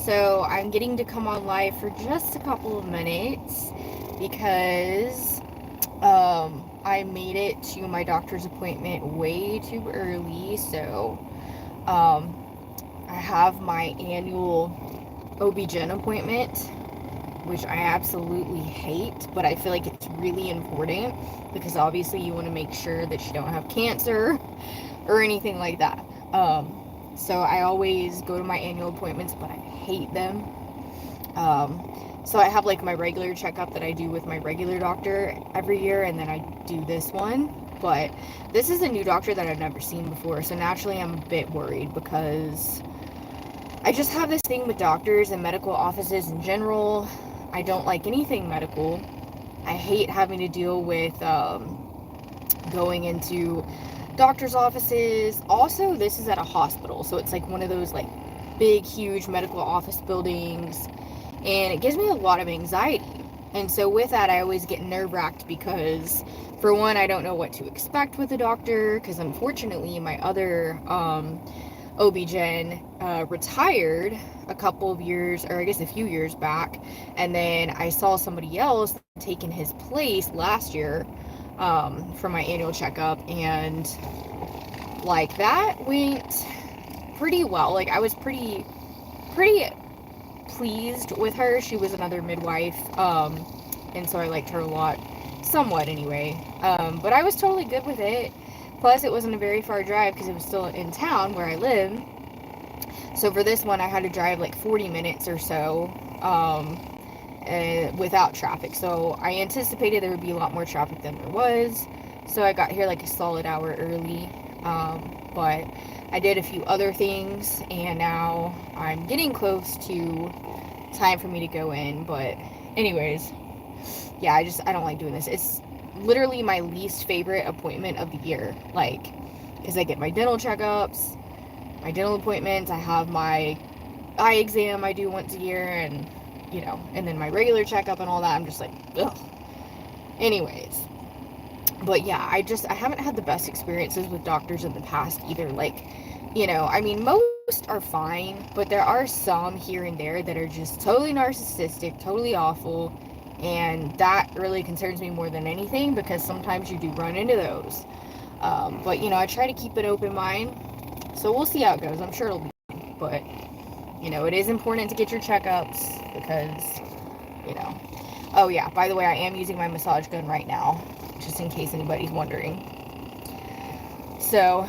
So I'm getting to come on live for just a couple of minutes because I made it to my doctor's appointment way too early. So um, I have my annual OB-GYN appointment, which I absolutely hate, but I feel like it's really important because obviously you want to make sure that you don't have cancer or anything like that. So I always go to my annual appointments, but I hate them. So I have like my regular checkup that I do with my regular doctor every year, and then I do this one. But this is a new doctor that I've never seen before, so naturally I'm a bit worried because I just have this thing with doctors and medical offices in general. I don't like anything medical. I hate having to deal with going into doctor's offices. Also, this is at a hospital, so it's like one of those like big, huge medical office buildings, and it gives me a lot of anxiety. And so with that, I always get nerve-wracked because, for one, I don't know what to expect with a doctor, because unfortunately my other OB-GYN retired a couple of years, or I guess a few years back, and then I saw somebody else taking his place last year for my annual checkup, and like that went pretty well. Like I was pretty pleased with her. She was another midwife, and so I liked her a lot, somewhat anyway. But I was totally good with it. Plus, it wasn't a very far drive because it was still in town where I live. So for this one, I had to drive like 40 minutes or so without traffic. So I anticipated there would be a lot more traffic than there was. So I got here like a solid hour early. But I did a few other things, and now I'm getting close to time for me to go in. But anyways, yeah, I don't like doing this. It's literally my least favorite appointment of the year, like, because I get my dental checkups, my dental appointments, I have my eye exam I do once a year, and and then my regular checkup and all that. I'm just like, ugh. Anyways, but yeah, I haven't had the best experiences with doctors in the past either. Like, I mean, most are fine, but there are some here and there that are just totally narcissistic, totally awful, and that really concerns me more than anything because sometimes you do run into those. But I try to keep an open mind, so we'll see how it goes. I'm sure it'll be fine, but it is important to get your checkups because, oh yeah, by the way, I am using my massage gun right now, just in case anybody's wondering. So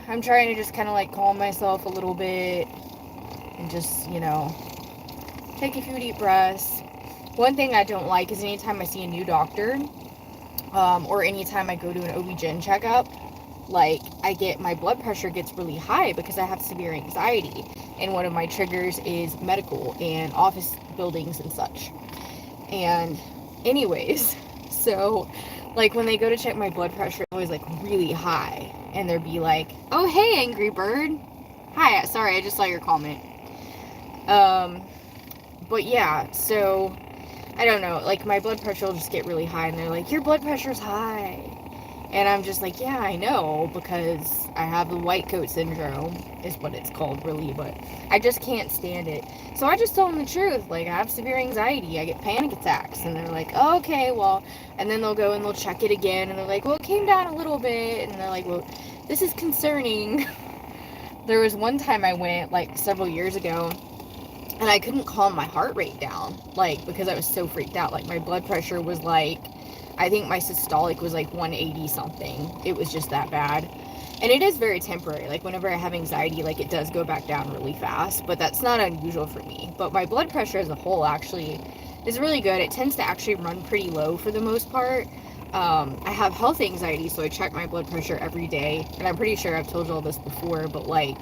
I'm trying to just kind of like calm myself a little bit and just, take a few deep breaths. One thing I don't like is anytime I see a new doctor, or anytime I go to an OB-GYN checkup, like my blood pressure gets really high because I have severe anxiety, and one of my triggers is medical and office buildings and such. And anyways, so like when they go to check my blood pressure, it's always like really high, and they'd be like, "Oh hey, Angry Bird, hi, sorry, I just saw your comment." But yeah, so I don't know, like my blood pressure will just get really high, and they're like, "Your blood pressure's high." And I'm just like, yeah, I know, because I have the white coat syndrome, is what it's called, really, but I just can't stand it. So I just told them the truth. Like, I have severe anxiety. I get panic attacks. And they're like, oh, okay, well, and then they'll go and they'll check it again, and they're like, well, it came down a little bit. And they're like, well, this is concerning. There was one time I went, like, several years ago, and I couldn't calm my heart rate down, like, because I was so freaked out. Like, my blood pressure was like, I think my systolic was like 180 something. It was just that bad. And it is very temporary. Like whenever I have anxiety, like it does go back down really fast, but that's not unusual for me. But my blood pressure as a whole actually is really good. It tends to actually run pretty low for the most part. I have health anxiety, so I check my blood pressure every day. And I'm pretty sure I've told you all this before, but like,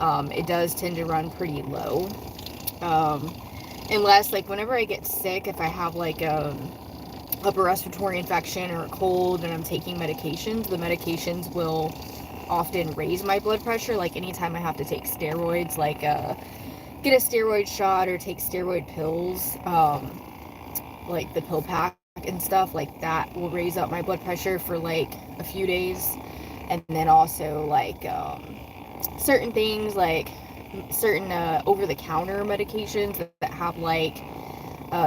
it does tend to run pretty low. Unless like whenever I get sick, if I have like, upper respiratory infection or a cold and I'm taking medications, the medications will often raise my blood pressure. Like anytime I have to take steroids, like get a steroid shot or take steroid pills, like the pill pack and stuff like that will raise up my blood pressure for like a few days. And then also like certain things like certain over-the-counter medications that have like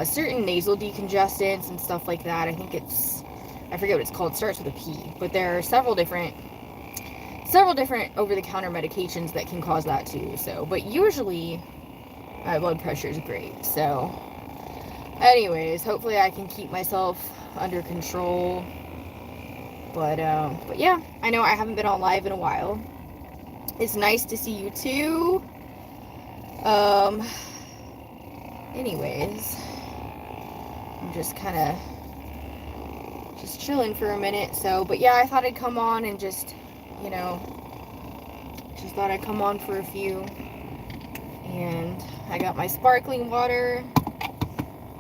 certain nasal decongestants and stuff like that. I forget what it's called. It starts with a P, but there are several different over-the-counter medications that can cause that too. So, but usually my blood pressure is great. So, anyways, hopefully I can keep myself under control. But yeah, I know I haven't been on live in a while. It's nice to see you too. Anyways, I'm just kind of chilling for a minute. So, but yeah, I thought I'd come on and just thought I'd come on for a few. And I got my sparkling water.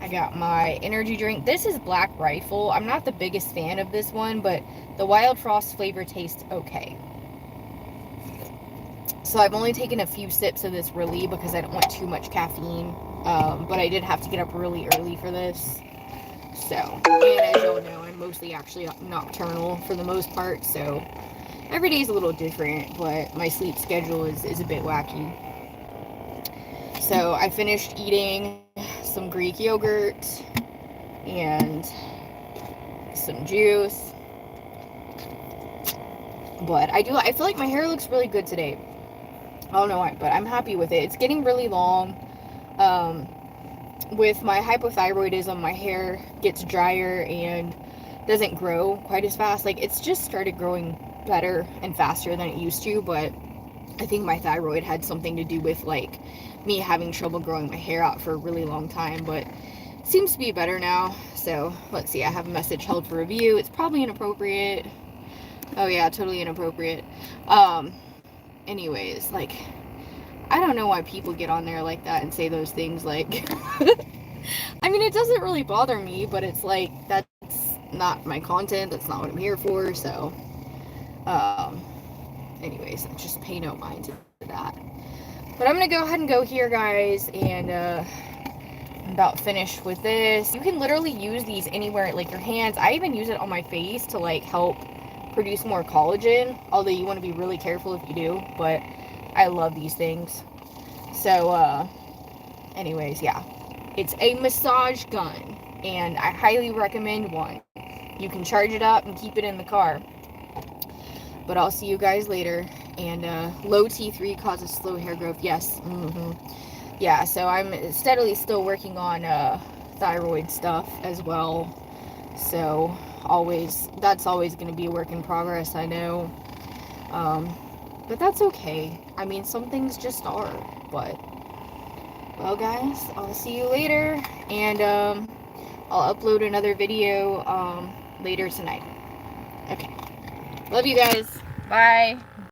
I got my energy drink. This is Black Rifle. I'm not the biggest fan of this one, but the Wild Frost flavor tastes okay. So I've only taken a few sips of this really because I don't want too much caffeine. But I did have to get up really early for this. So, and as y'all know, I'm mostly actually nocturnal for the most part. So every day is a little different, but my sleep schedule is a bit wacky. So I finished eating some Greek yogurt and some juice. But I feel like my hair looks really good today. I don't know why, but I'm happy with it. It's getting really long. With my hypothyroidism, my hair gets drier and doesn't grow quite as fast. Like, it's just started growing better and faster than it used to, but I think my thyroid had something to do with, like, me having trouble growing my hair out for a really long time, but it seems to be better now. So, let's see, I have a message held for review. It's probably inappropriate. Oh yeah, totally inappropriate. Anyways, like, I don't know why people get on there like that and say those things, like, I mean, it doesn't really bother me, but it's like, that's not my content, that's not what I'm here for, so, anyways, just pay no mind to that. But I'm gonna go ahead and go here, guys, and, I'm about finished with this. You can literally use these anywhere, like your hands. I even use it on my face to, like, help produce more collagen, although you want to be really careful if you do, but I love these things. So, anyways, yeah. It's a massage gun, and I highly recommend one. You can charge it up and keep it in the car. But I'll see you guys later. And, low T3 causes slow hair growth. Yes. Yeah, so I'm steadily still working on, thyroid stuff as well. So, that's always going to be a work in progress, I know. But that's okay. I mean, some things just are. But, well, guys, I'll see you later. And, I'll upload another video, later tonight. Okay. Love you guys. Bye.